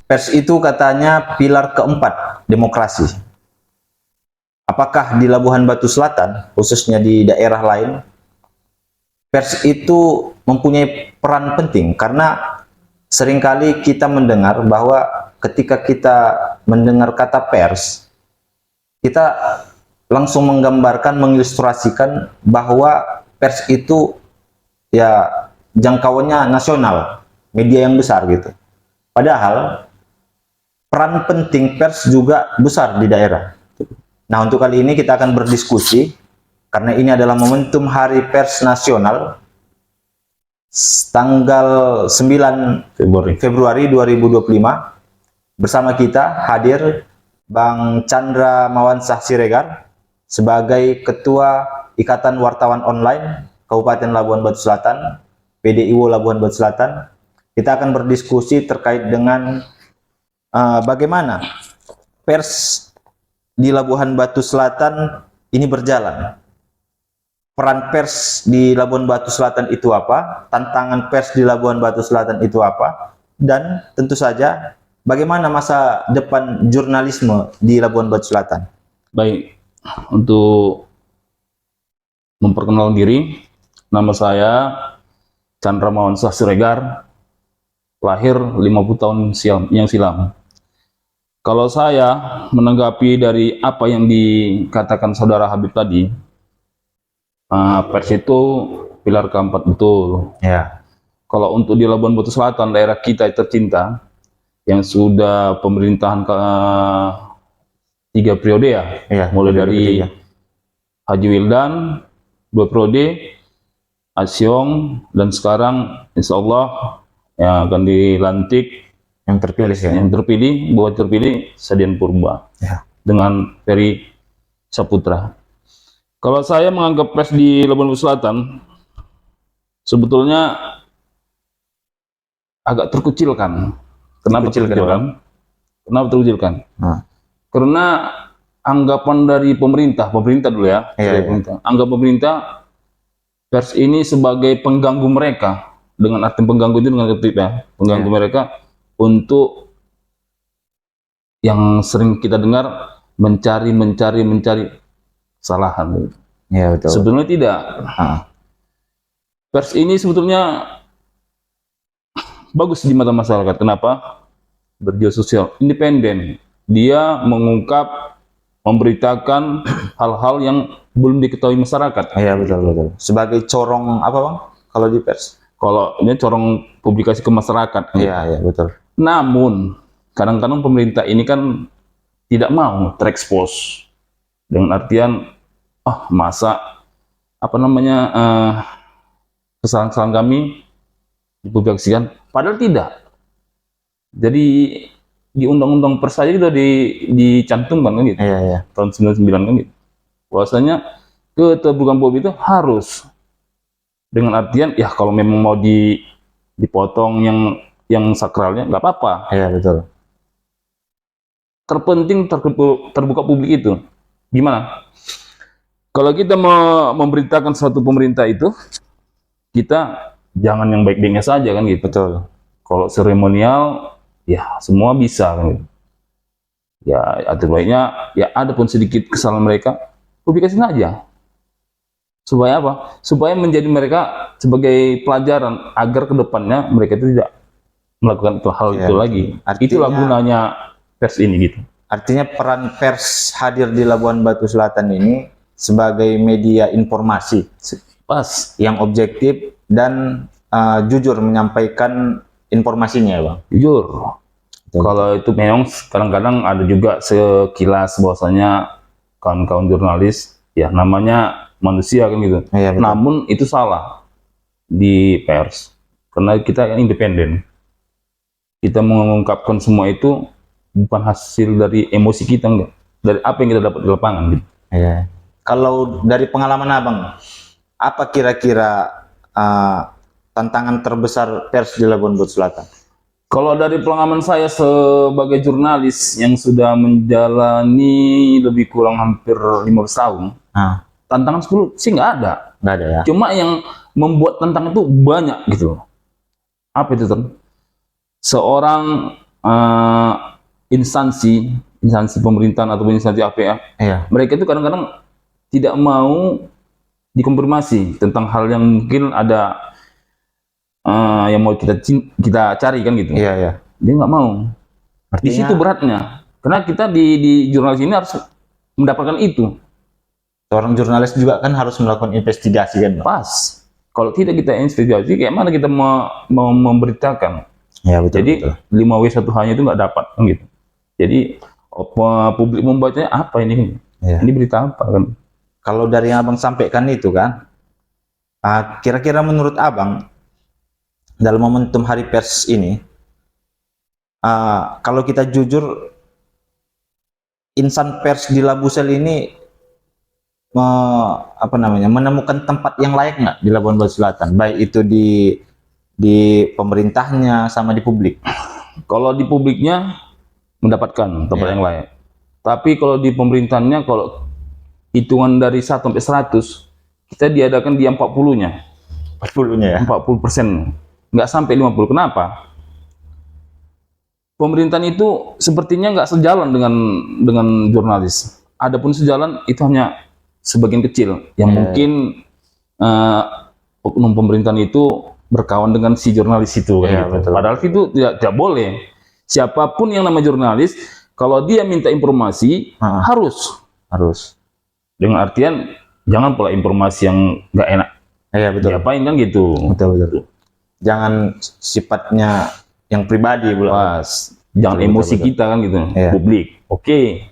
Pers itu katanya pilar keempat demokrasi. Apakah di Labuhan Batu Selatan, khususnya di daerah lain, pers itu mempunyai peran penting? Karena seringkali kita mendengar bahwa ketika kita mendengar kata pers, kita langsung menggambarkan, mengilustrasikan bahwa pers itu ya jangkauannya nasional, media yang besar gitu. Padahal peran penting pers juga besar di daerah. Nah, untuk kali ini kita akan berdiskusi karena ini adalah momentum Hari Pers Nasional tanggal 9 Februari 2025. Bersama kita hadir Bang Chandra Mawansah Siregar sebagai Ketua Ikatan Wartawan Online Kabupaten Labuhan Batu Selatan, PDIWO Labuhan Batu Selatan. Kita akan berdiskusi terkait dengan bagaimana pers di Labuhan Batu Selatan ini berjalan. Peran pers di Labuhan Batu Selatan itu apa? Tantangan pers di Labuhan Batu Selatan itu apa? Dan tentu saja bagaimana masa depan jurnalisme di Labuhan Batu Selatan? Baik, untuk memperkenalkan diri, nama saya Chandra Mawansah Siregar, lahir 50 tahun yang silam. Kalau saya menanggapi dari apa yang dikatakan saudara Habib tadi, pers itu pilar keempat, betul. Ya. Kalau untuk di Labuhan Batu Selatan, daerah kita tercinta, yang sudah pemerintahan ke 3 periode ya, mulai dari Haji Wildan 2 periode, Asyong, dan sekarang insya Allah yang akan dilantik Yang terpilih ya. Yang terpilih Sadian Purba Ya. dengan Ferry Saputra. Kalau saya menganggap pers di Labuhan Batu Selatan sebetulnya agak terkucilkan. Kenapa terkucilkan? Kenapa terkucilkan? Karena anggapan dari pemerintah dulu ya. Anggap pemerintah pers ini sebagai pengganggu mereka. Dengan arti pengganggu itu dengan ketika pengganggu mereka untuk yang sering kita dengar mencari kesalahan. Ya, betul. Sebetulnya tidak. Pers ini sebetulnya bagus di mata masyarakat. Kenapa? Berjiwa sosial, independen. Dia mengungkap, memberitakan hal-hal yang belum diketahui masyarakat. Iya, betul. Sebagai corong apa, Bang? Kalau di pers? Kalau ini corong publikasi ke masyarakat. Iya, betul. Namun kadang-kadang pemerintah ini kan tidak mau terekspos, dengan artian masa kesalahan-kesalahan kami dipublikasikan, padahal tidak. Jadi di undang-undang pers saja sudah dicantumkan kan gitu. Iya. Tahun 99 kan gitu. Bahwasanya keterbukaan publik itu harus, dengan artian ya kalau memang mau dipotong yang sakralnya nggak apa-apa. Iya, betul. Terpenting terbuka publik itu gimana? Kalau kita memberitakan suatu pemerintah itu, kita jangan yang baik-baiknya saja kan gitu. Betul. Kalau seremonial ya semua bisa kan gitu. Ya baiknya ya ada pun sedikit kesalahan mereka, publikasiin aja. Supaya apa? Supaya menjadi mereka sebagai pelajaran agar kedepannya mereka itu tidak melakukan hal itu lagi. Itulah gunanya pers ini gitu. Artinya peran pers hadir di Labuhan Batu Selatan ini sebagai media informasi yang objektif dan jujur menyampaikan informasinya, Bang. Jujur. Kalau itu memang kadang-kadang ada juga sekilas bahwasanya kawan-kawan jurnalis ya namanya manusia kan gitu. Iya, namun itu salah di pers karena kita independen. Kita mengungkapkan semua itu bukan hasil dari emosi kita, enggak, dari apa yang kita dapat di lapangan gitu. Iya. Kalau dari pengalaman Abang, apa kira-kira tantangan terbesar pers di Labuhan Batu Selatan? Kalau dari pengalaman saya sebagai jurnalis yang sudah menjalani lebih kurang hampir 15 tahun, tantangan 10 sih nggak ada ya. Cuma yang membuat tantangan itu banyak gitu. Apa itu, Ten? Seorang eh, instansi pemerintahan ataupun instansi APA, Iya. mereka itu kadang-kadang tidak mau dikonfirmasi tentang hal yang mungkin ada yang mau kita cari kan gitu. Iya, iya. Dia nggak mau. Di situ beratnya. Karena kita di jurnalis ini harus mendapatkan itu. Seorang jurnalis juga kan harus melakukan investigasi kan, Bang? Pas. Kalau tidak kita investigasi, kayak mana kita mau memberitakan? Ya, betul. Jadi betul. 5W1H-nya itu nggak dapat kan gitu. Jadi publik membacanya apa ini? Iya. Ini berita apa kan? Kalau dari yang Abang sampaikan itu kan, kira-kira menurut Abang dalam momentum Hari Pers ini, kalau kita jujur, insan pers di Labusel ini menemukan tempat yang layak nggak di Labuan Batu Selatan, baik itu di pemerintahnya sama di publik? Kalau di publiknya mendapatkan tempat yang layak. Tapi kalau di pemerintahannya, kalau hitungan dari 1 sampai 100, kita diadakan di 40-nya. 40-nya ya? 40%. Nggak sampai 50. Kenapa? Pemerintahan itu sepertinya nggak sejalan dengan jurnalis. Adapun sejalan itu hanya sebagian kecil yang mungkin oknum pemerintahan itu berkawan dengan si jurnalis itu. Gitu. Padahal itu tidak boleh. Siapapun yang nama jurnalis, kalau dia minta informasi harus. Dengan artian jangan pola informasi yang nggak enak. Iya, betul. Diapain kan gitu. Betul. Jangan sifatnya yang pribadi pula. Pas. Jangan emosi kita kan gitu. Publik. Oke.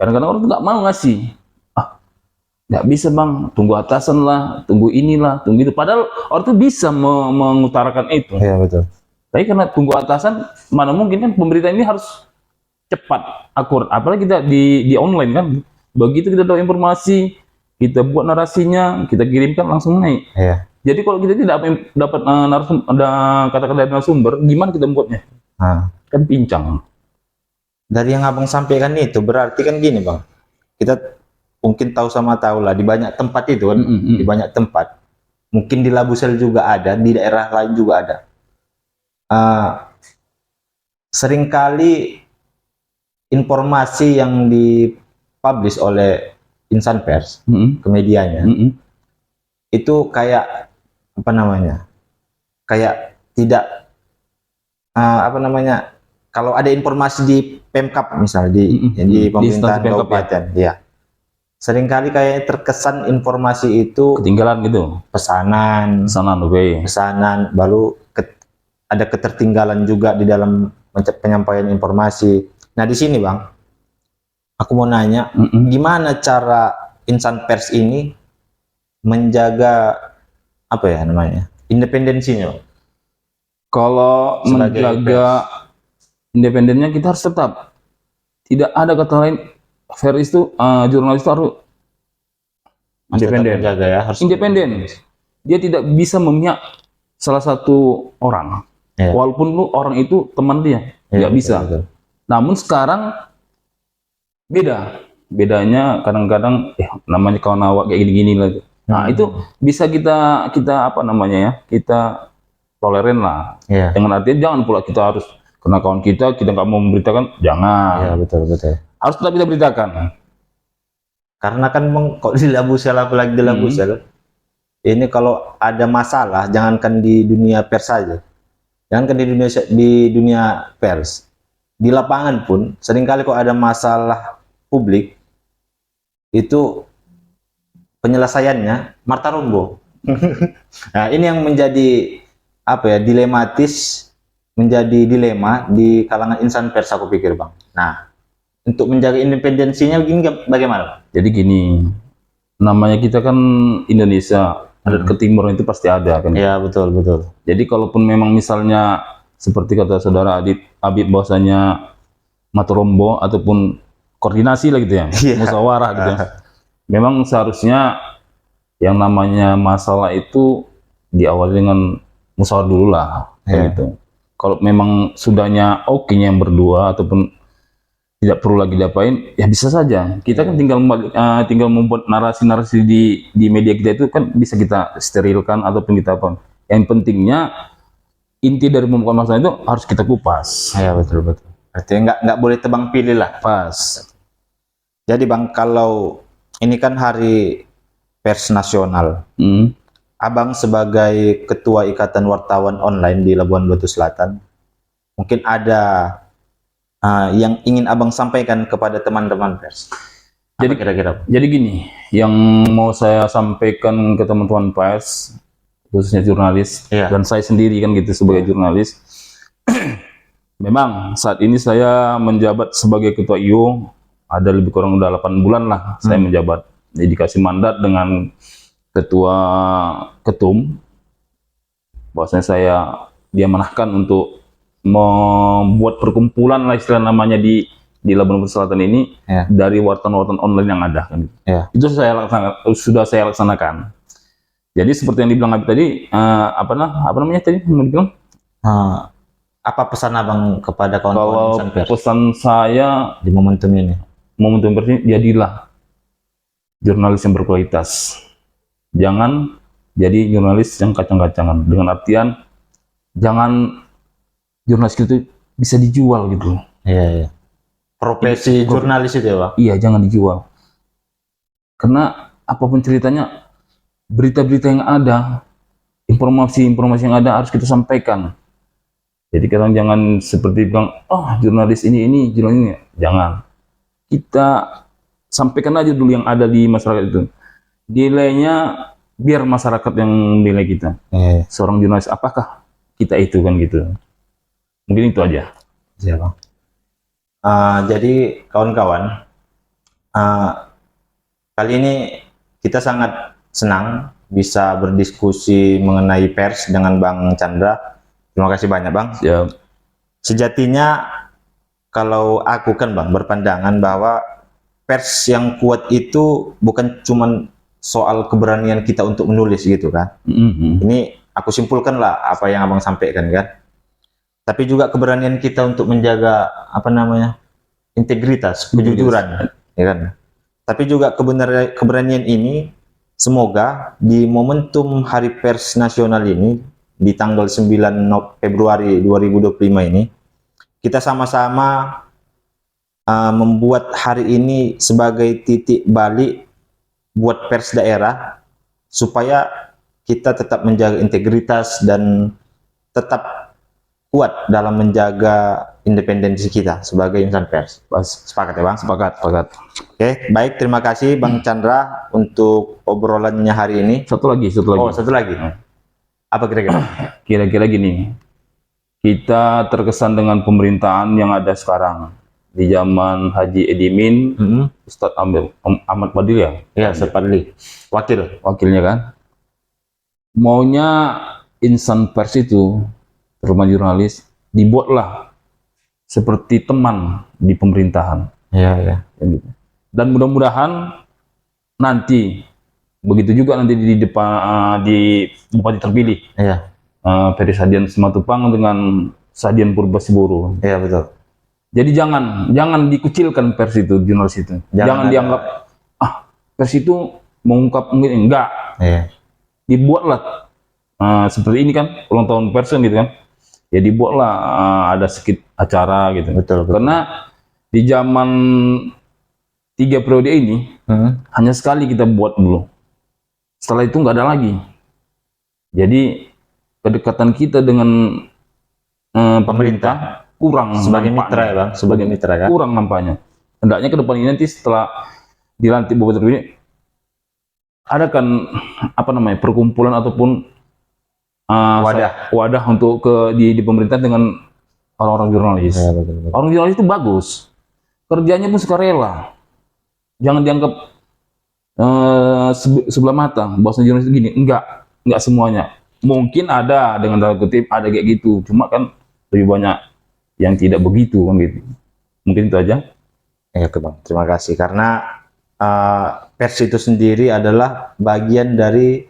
Kadang-kadang orang tuh nggak mau ngasih. Nggak bisa bang, tunggu atasan lah, tunggu inilah, tunggu itu. Padahal orang tuh bisa mengutarakan itu. Iya, betul. Tapi karena tunggu atasan, mana mungkin kan pemberitaan ini harus cepat, akurat. Apalagi kita di online kan. Begitu kita tahu informasi, kita buat narasinya, kita kirimkan langsung naik. Iya. Jadi kalau kita tidak dapat ada kata-kata dari narasumber, gimana kita membuatnya? Kan pincang. Dari yang Abang sampaikan itu berarti kan gini bang, kita mungkin tahu lah di banyak tempat itu kan, di banyak tempat, mungkin di Labusel juga ada, di daerah lain juga ada. Seringkali informasi yang dipublish oleh insan pers ke medianya itu kayak kayak tidak kalau ada informasi di Pemkap misalnya di pemerintahan kabupaten, ya seringkali kayak terkesan informasi itu ketinggalan gitu, pesanan, baru ada ketertinggalan juga di dalam penyampaian informasi. Nah di sini bang, aku mau nanya, gimana cara insan pers ini menjaga independensinya? Kalau menjaga independennya, kita harus tetap, tidak ada kata lain, fair itu jurnalis itu harus independen. Harus independen. Dia tidak bisa memihak salah satu orang, walaupun orang itu teman dia, nggak bisa. Betul. Namun sekarang bedanya kadang-kadang namanya kawan awak kayak gini-gini lagi. Nah itu bisa kita kita toleran lah. Dengan artian jangan pula kita harus karena kawan kita nggak mau memberitakan, jangan. Betul. Harus tetap kita beritakan. Karena kan kok di Labusel, apalagi di Labusel, ini kalau ada masalah, jangankan di dunia pers saja, jangankan di dunia pers, di lapangan pun seringkali kok ada masalah publik itu penyelesaiannya Marta Rombo. Nah ini yang menjadi dilematis, menjadi dilema di kalangan insan pers, aku pikir bang. Nah untuk menjaga independensinya begini bagaimana? Jadi gini, namanya kita kan Indonesia, adat ke timur itu pasti ada kan? Ya betul. Jadi kalaupun memang misalnya seperti kata saudara Habib bahwasanya Marta Rombo ataupun koordinasi lah gitu ya, musyawarah gitu ya. Memang seharusnya yang namanya masalah itu diawali dengan musyawarah dulu lah, gitu. Kalau memang sudahnya oke-nya yang berdua ataupun tidak perlu lagi diapain, ya bisa saja. Kita kan tinggal membuat narasi-narasi di media kita itu kan bisa kita sterilkan ataupun kita apa. Yang pentingnya inti dari pembukaan masalah itu harus kita kupas. Ya, betul. Artinya nggak boleh tebang pilih lah. Pas. Jadi Bang, kalau ini kan hari pers nasional, Hmm. Abang sebagai Ketua Ikatan Wartawan Online di Labuan Batu Selatan, mungkin ada yang ingin Abang sampaikan kepada teman-teman pers. Apa Jadi kira-kira? Jadi gini, yang mau saya sampaikan ke teman-teman pers, khususnya jurnalis, Iya. dan saya sendiri kan gitu sebagai jurnalis. Memang saat ini saya menjabat sebagai Ketua IO, ada lebih kurang udah 8 bulan lah saya menjabat. Jadi dikasih mandat dengan Ketua Ketum, bahwasanya dia menahkan untuk membuat perkumpulan lah istilah namanya di Labuan Batu Selatan ini, Ya. dari wartawan-wartawan online yang ada kan. Ya. Itu sudah saya laksanakan. Jadi seperti yang dibilang Abi tadi, apa namanya tadi mau dibilang? Apa pesan Abang kepada Kalau kawan-kawan insan pers pesan saya di momentum ini? momentum pers ini, jadilah jurnalis yang berkualitas. Jangan jadi jurnalis yang kacang-kacangan. Dengan artian jangan jurnalis itu bisa dijual gitu. Iya. Profesi jurnalis itu ya, Bang? Iya, jangan dijual. Karena apapun ceritanya, berita-berita yang ada, informasi-informasi yang ada harus kita sampaikan. Jadi kadang jangan seperti bilang, jurnalis ini, jurnalis ini. Jangan. Kita sampaikan aja dulu yang ada di masyarakat itu. Nilainya biar masyarakat yang nilai kita. Seorang jurnalis apakah kita itu kan gitu. Mungkin itu aja. Iya, Bang. Jadi kawan-kawan, kali ini kita sangat senang bisa berdiskusi mengenai pers dengan Bang Chandra. Terima kasih banyak, Bang. Ya. Sejatinya kalau aku kan, Bang, berpandangan bahwa pers yang kuat itu bukan cuman soal keberanian kita untuk menulis gitu kan. Ini aku simpulkan lah apa yang Abang sampaikan kan. Tapi juga keberanian kita untuk menjaga integritas, kejujuran, ya kan. Tapi juga keberanian ini semoga di momentum Hari Pers Nasional ini di tanggal 9 Februari 2025 ini kita sama-sama membuat hari ini sebagai titik balik buat pers daerah supaya kita tetap menjaga integritas dan tetap kuat dalam menjaga independensi kita sebagai insan pers. Sepakat ya, Bang? Sepakat. Oke, baik, terima kasih Bang Chandra untuk obrolannya hari ini. Satu lagi. Oh, satu lagi. Apa kira-kira? Kira-kira gini, kita terkesan dengan pemerintahan yang ada sekarang. Di zaman Haji Edimin, Ustadz Ahmad Fadil ya? Ya, Ustadz Fadli. Wakilnya kan. Maunya insan pers itu, terutama jurnalis, dibuatlah seperti teman di pemerintahan. Iya. Dan mudah-mudahan nanti, begitu juga nanti di depan di Bupati terpilih. Iya. Ferry Sadian Simatupang dengan Sadian Purbasiburu. Iya, betul. Jadi jangan dikucilkan pers itu, jurnalis itu. Jangan dianggap pers itu mengungkap mungkin enggak. Iya. Dibuatlah seperti ini kan ulang tahun pers kan gitu kan. Ya dibuatlah ada sedikit acara gitu. Betul. Karena di zaman 3 periode ini hanya sekali kita buat dulu. Setelah itu nggak ada lagi. Jadi kedekatan kita dengan pemerintah kurang sebagai nampaknya. mitra ya, Bang, sebagai mitra kan. Kurang nampaknya. Hendaknya ke depan ini nanti setelah dilantik Bupati terpilih ada kan perkumpulan ataupun wadah untuk di pemerintah dengan orang-orang jurnalis. Ya, betul. Orang jurnalis itu bagus. Kerjanya pun sukarela. Jangan dianggap sebelah mata bahwasanya jurnalis itu gini. Enggak semuanya. Mungkin ada dengan tanda kutip ada kayak gitu. Cuma kan lebih banyak yang tidak begitu kan gitu. Mungkin itu aja. Ya, Bang. Terima kasih karena pers itu sendiri adalah bagian dari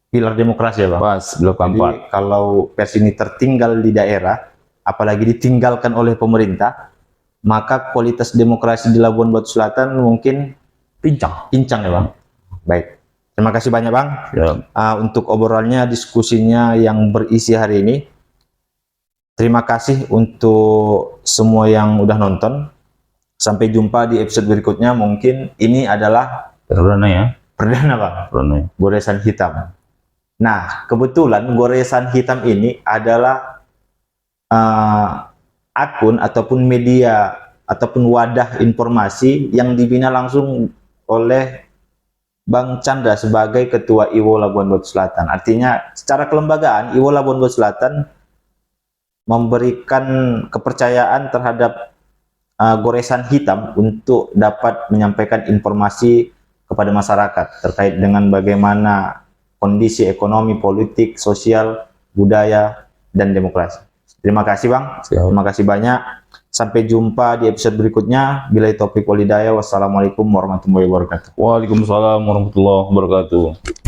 pilar demokrasi ya, Bang. Pas, blok Jadi 4. kalau pers ini tertinggal di daerah, apalagi ditinggalkan oleh pemerintah, maka kualitas demokrasi di Labuan Batu Selatan mungkin pincang ya, Bang. Baik. Terima kasih banyak, Bang. Ya. Untuk obrolannya, diskusinya yang berisi hari ini. Terima kasih untuk semua yang udah nonton. Sampai jumpa di episode berikutnya. Mungkin ini adalah Perdana ya. perdana Bang, Perdana ya. goresan hitam. Nah, kebetulan goresan hitam ini adalah akun ataupun media ataupun wadah informasi yang dibina langsung oleh Bang Chandra sebagai Ketua IWO Labuan Batu Selatan. Artinya secara kelembagaan IWO Labuan Batu Selatan memberikan kepercayaan terhadap goresan hitam untuk dapat menyampaikan informasi kepada masyarakat terkait dengan bagaimana kondisi ekonomi, politik, sosial, budaya, dan demokrasi. Terima kasih Bang. Siap. Terima kasih banyak. Sampai jumpa di episode berikutnya. Billahi taufiq walhidayah. Wassalamualaikum warahmatullahi wabarakatuh. Waalaikumsalam warahmatullahi wabarakatuh.